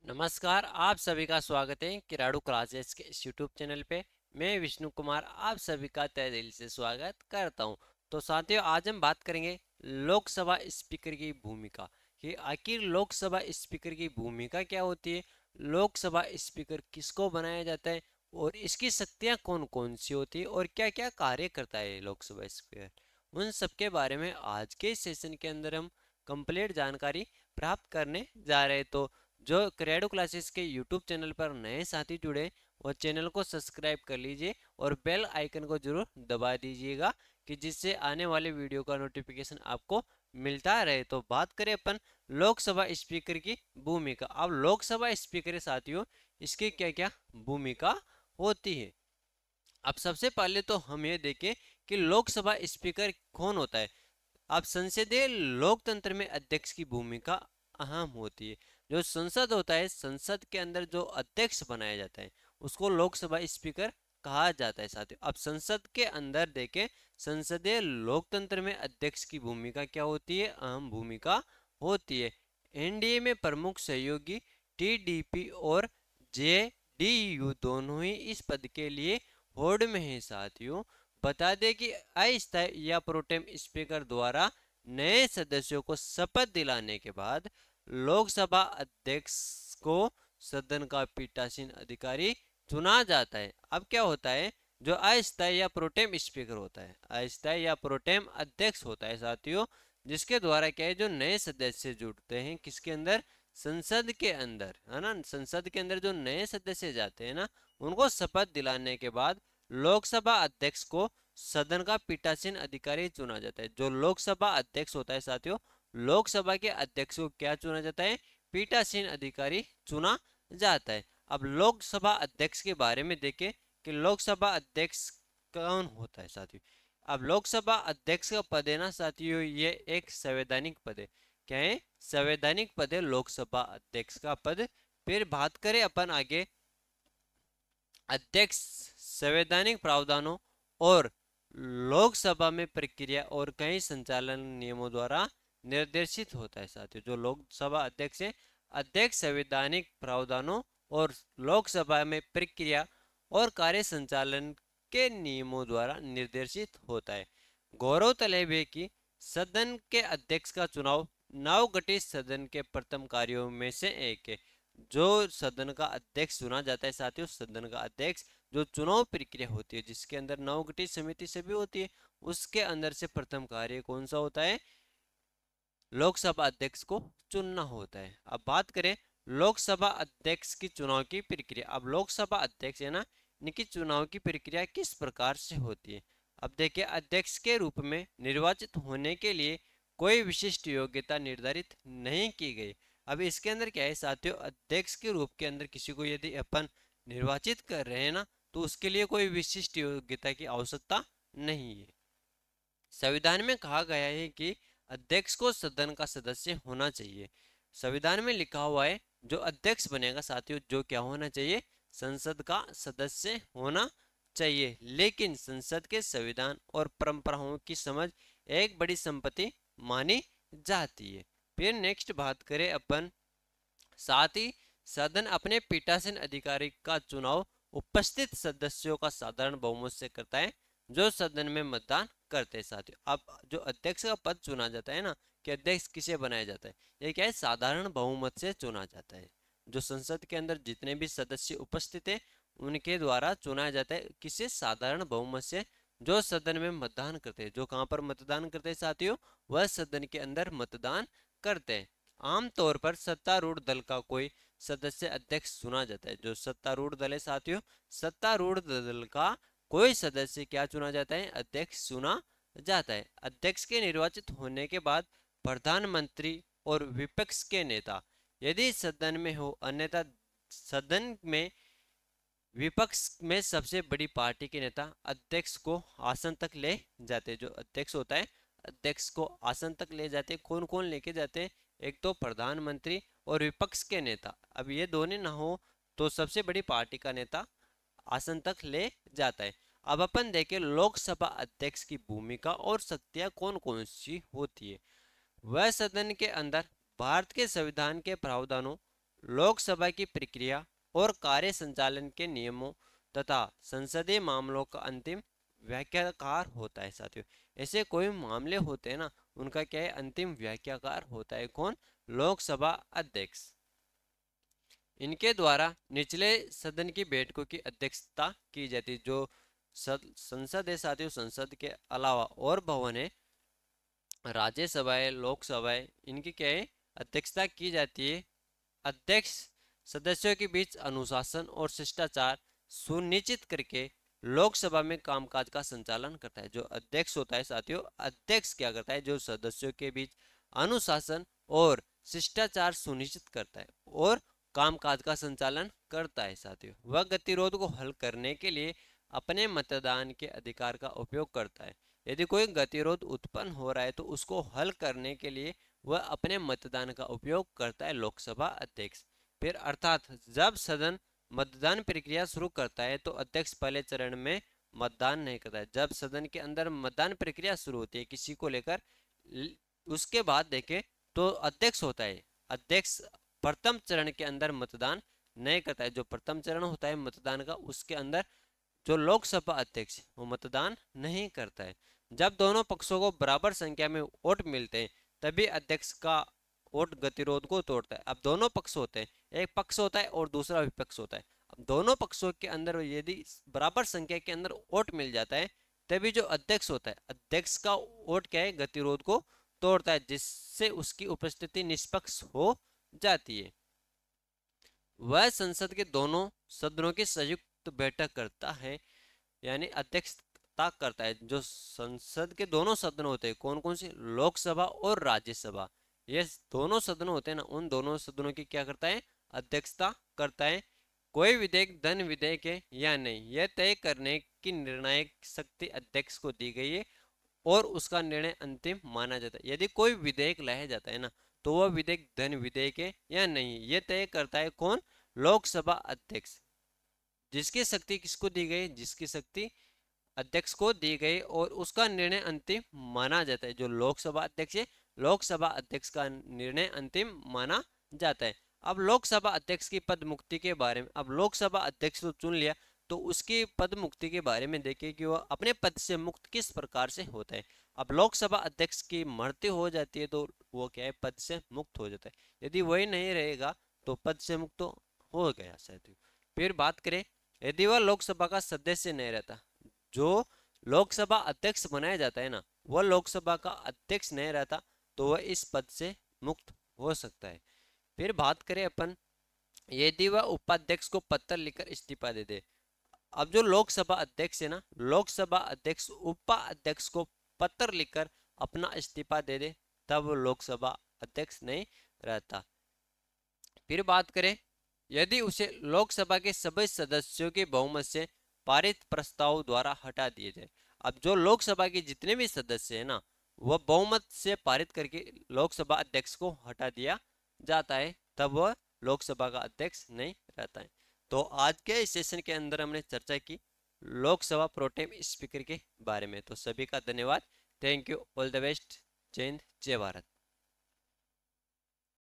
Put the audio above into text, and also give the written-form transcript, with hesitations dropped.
नमस्कार, आप सभी का स्वागत है किराड़ू क्लासेस के इस यूट्यूब चैनल पे। मैं विष्णु कुमार आप सभी का तहे दिल से स्वागत करता हूं। तो साथियों, आज हम बात करेंगे लोकसभा स्पीकर की भूमिका कि आखिर लोकसभा स्पीकर की भूमिका क्या होती है, लोकसभा स्पीकर किसको बनाया जाता है और इसकी शक्तियां कौन कौन सी होती है और क्या क्या कार्य करता है लोकसभा स्पीकर। उन सब के बारे में आज के सेशन के अंदर हम कंप्लीट जानकारी प्राप्त करने जा रहे हैं। तो जो क्रेडो क्लासेस के यूट्यूब चैनल पर नए साथी जुड़े वो चैनल को सब्सक्राइब कर लीजिए और बेल आइकन को जरूर दबा दीजिएगा कि जिससे आने वाले वीडियो का नोटिफिकेशन आपको मिलता रहे। तो बात करें अपन लोकसभा स्पीकर की भूमिका। अब लोकसभा स्पीकर साथियों, इसकी क्या क्या भूमिका होती है। अब सबसे पहले तो हम ये देखें कि लोकसभा स्पीकर कौन होता है। अब संसदीय लोकतंत्र में अध्यक्ष की भूमिका अहम होती है। जो संसद होता है, संसद के अंदर जो अध्यक्ष बनाया जाता है उसको लोकसभा स्पीकर कहा जाता है साथियों। अब संसद के अंदर देखें, संसदीय लोकतंत्र में अध्यक्ष की भूमिका क्या होती है, अहम भूमिका होती है। एनडीए में प्रमुख सहयोगी टीडीपी और जेडीयू दोनों ही इस पद के लिए होड़ में है साथियों। बता दें कि अस्थायी या प्रोटेम स्पीकर द्वारा नए सदस्यों को शपथ दिलाने के बाद लोकसभा अध्यक्ष को सदन का पीठासीन अधिकारी चुना जाता है। अब क्या होता है, जो अस्थायी या प्रोटेम स्पीकर होता है, अस्थायी या प्रोटेम अध्यक्ष होता है साथियों, जिसके द्वारा क्या है, जो नए सदस्य जुड़ते हैं किसके अंदर, संसद के अंदर, है ना। संसद के अंदर जो नए सदस्य जाते हैं ना, उनको शपथ दिलाने के बाद लोकसभा अध्यक्ष को सदन का पीठासीन अधिकारी चुना जाता है। जो लोकसभा अध्यक्ष होता है साथियों, लोकसभा के अध्यक्ष को क्या चुना जाता है, पीठासीन अधिकारी चुना जाता है। अब लोकसभा अध्यक्ष के बारे में देखें कि लोकसभा अध्यक्ष कौन होता है साथियों। अब लोकसभा अध्यक्ष का पद है ना साथियों, ये एक संवैधानिक पद है। क्या है, संवैधानिक पद है लोकसभा अध्यक्ष का पद। फिर बात करें अपन आगे, अध्यक्ष संवैधानिक प्रावधानों और लोकसभा में प्रक्रिया और कई संचालन नियमों द्वारा निर्देशित होता है साथियों। जो लोकसभा अध्यक्ष है, अध्यक्ष संवैधानिक प्रावधानों और लोकसभा में प्रक्रिया और कार्य संचालन के नियमों द्वारा निर्देशित होता है। गौरव तलब है कि सदन के अध्यक्ष का चुनाव नवगठित सदन के प्रथम कार्यों में से एक है। जो सदन का अध्यक्ष चुना जाता है साथियों, सदन का अध्यक्ष, जो चुनाव प्रक्रिया होती है जिसके अंदर नवगठित समिति सभी होती है, उसके अंदर से प्रथम कार्य कौन सा होता है, लोकसभा अध्यक्ष को चुनना होता है। अब बात करें लोकसभा अध्यक्ष की चुनाव की प्रक्रिया। अब लोकसभा अध्यक्ष है ना, इनकी चुनाव की प्रक्रिया किस प्रकार से होती है। अब देखिए, अध्यक्ष के रूप में निर्वाचित होने के लिए कोई विशिष्ट योग्यता निर्धारित नहीं की गई। अब इसके अंदर क्या है साथियों, अध्यक्ष के रूप के अंदर किसी को यदि अपन निर्वाचित कर रहे हैं ना, तो उसके लिए कोई विशिष्ट योग्यता की आवश्यकता नहीं है। संविधान में कहा गया है कि अध्यक्ष को सदन का सदस्य होना चाहिए। संविधान में लिखा हुआ है जो अध्यक्ष बनेगा साथियों, जो क्या होना चाहिए, संसद का सदस्य होना चाहिए। लेकिन संसद के संविधान और परंपराओं की समझ एक बड़ी संपत्ति मानी जाती है। फिर नेक्स्ट बात करें अपन, साथ ही सदन अपने पीठासीन अधिकारी का चुनाव उपस्थित सदस्यों का साधारण बहुमत से करता है जो सदन में मतदान करते हैं साथियों। अब जो अध्यक्ष का पद चुना जाता है ना, कि अध्यक्ष किसे बनाया जाता है, ये क्या है, साधारण बहुमत से चुना जाता है। जो संसद के अंदर जितने भी सदस्य उपस्थित है उनके द्वारा चुना जाता है, किसे, साधारण बहुमत से, जो सदन में मतदान करते हैं। जो कहाँ पर मतदान करते हैं साथियों, वह सदन के अंदर मतदान करते हैं। आमतौर पर सत्तारूढ़ दल का कोई सदस्य अध्यक्ष चुना जाता है। जो सत्तारूढ़ दल है साथियों, सत्तारूढ़ दल का कोई सदस्य क्या चुना जाता है, अध्यक्ष चुना जाता है। अध्यक्ष के निर्वाचित होने के बाद प्रधानमंत्री और विपक्ष के नेता यदि सदन में हो, अन्यथा सदन में विपक्ष में सबसे बड़ी पार्टी के नेता अध्यक्ष को आसन तक ले जाते हैं। जो अध्यक्ष होता है, अध्यक्ष को आसन तक ले जाते हैं। कौन कौन लेके जाते हैं, एक तो प्रधानमंत्री और विपक्ष के नेता। अब ये दोनों ना हो तो सबसे बड़ी पार्टी का नेता आसन तक ले जाता है। अब अपन देखें लोकसभा अध्यक्ष की भूमिका और शक्तियां कौन कौन सी होती है। वह सदन के अंदर भारत के संविधान के प्रावधानों लोकसभा की प्रक्रिया और कार्य संचालन के नियमों तथा संसदीय मामलों का अंतिम व्याख्याकार होता है साथियों। ऐसे कोई मामले होते हैं ना, उनका क्या है, अंतिम व्याख्याकार होता है कौन, लोकसभा अध्यक्ष। इनके द्वारा निचले सदन की बैठकों की अध्यक्षता की जाती है। जो संसद है साथियों, संसद के अलावा और भवन है, राज्यसभा है, लोकसभा है, इनकी क्या है, अध्यक्षता की जाती है। अध्यक्ष सदस्यों के बीच अनुशासन और शिष्टाचार सुनिश्चित करके लोकसभा में कामकाज का संचालन करता है। जो अध्यक्ष होता है साथियों, अध्यक्ष क्या करता है, जो सदस्यों के बीच अनुशासन और शिष्टाचार सुनिश्चित करता है और कामकाज का संचालन करता है साथियों। वह गतिरोध को हल करने के लिए अपने मतदान के अधिकार का उपयोग करता है। यदि कोई गतिरोध उत्पन्न हो रहा है तो उसको हल करने के लिए वह अपने मतदान का उपयोग करता है लोकसभा अध्यक्ष। फिर अर्थात जब सदन मतदान प्रक्रिया शुरू करता है तो अध्यक्ष पहले चरण में मतदान नहीं करता है। जब सदन के अंदर मतदान प्रक्रिया शुरू होती है किसी को लेकर, उसके बाद देखें तो अध्यक्ष होता है, अध्यक्ष प्रथम चरण के अंदर मतदान नहीं करता है। जो प्रथम चरण होता है मतदान का, उसके अंदर जो लोकसभा अध्यक्ष वो मतदान नहीं करता है। जब दोनों पक्षों को बराबर संख्या में वोट मिलते हैं तभी अध्यक्ष का वोट गतिरोध को तोड़ता है। अब दोनों पक्ष होते हैं, एक पक्ष होता है और दूसरा विपक्ष होता है। अब दोनों पक्षों के अंदर यदि बराबर संख्या के अंदर वोट मिल जाता है तभी जो अध्यक्ष होता है, अध्यक्ष का वोट क्या है, गतिरोध को तोड़ता है, जिससे उसकी उपस्थिति निष्पक्ष हो जाती है। वह संसद के दोनों सदनों की संयुक्त बैठक करता है, यानी अध्यक्षता करता है। जो संसद के दोनों सदन होते हैं, कौन कौन से, लोकसभा और राज्यसभा, ये दोनों सदन होते हैं ना, उन दोनों सदनों की क्या करता है, अध्यक्षता करता है। कोई विधेयक धन विधेयक है या नहीं, यह तय करने की निर्णायक शक्ति अध्यक्ष को दी गई है और उसका निर्णय अंतिम माना जाता है। यदि कोई विधेयक लाया जाता है ना, तो वह विधेयक धन विधेयक है या नहीं, यह तय करता है कौन, लोकसभा अध्यक्ष। जिसकी शक्ति किसको दी गई, जिसकी शक्ति अध्यक्ष को दी गई और उसका निर्णय अंतिम माना जाता है। जो लोकसभा अध्यक्ष है, लोकसभा अध्यक्ष का निर्णय अंतिम माना जाता है। अब लोकसभा अध्यक्ष की पद मुक्ति के बारे में, अब लोकसभा अध्यक्ष को चुन लिया तो उसकी पद मुक्ति के बारे में देखिए कि वह अपने पद से मुक्त किस प्रकार से होता है। अब लोकसभा अध्यक्ष की मृत्यु हो जाती है तो वो क्या है, पद से मुक्त हो जाता है। यदि वही नहीं रहेगा तो पद से मुक्त तो हो गया शायद। फिर बात करें, यदि वह लोकसभा का सदस्य नहीं रहता, जो लोकसभा अध्यक्ष बनाया जाता है ना, वह लोकसभा का अध्यक्ष नहीं रहता तो वह इस पद से मुक्त हो सकता है। फिर बात करें अपन, यदि वह उपाध्यक्ष को पत्र लिखकर इस्तीफा दे दे। अब जो लोकसभा अध्यक्ष है ना, लोकसभा अध्यक्ष उपाध्यक्ष को पत्र लिखकर अपना इस्तीफा दे दे तब लोकसभा अध्यक्ष नहीं रहता। फिर बात करें, यदि उसे लोकसभा के सभी सदस्यों के बहुमत से पारित प्रस्ताव द्वारा हटा दिए जाए। अब जो लोकसभा के जितने भी सदस्य है ना, वह बहुमत से पारित करके लोकसभा अध्यक्ष को हटा दिया जाता है, तब वह लोकसभा का अध्यक्ष नहीं रहता है। तो आज के इस सेशन के अंदर हमने चर्चा की लोकसभा प्रोटेम स्पीकर के बारे में। तो सभी का धन्यवाद, thank you, all the best, जय हिंद, जय भारत।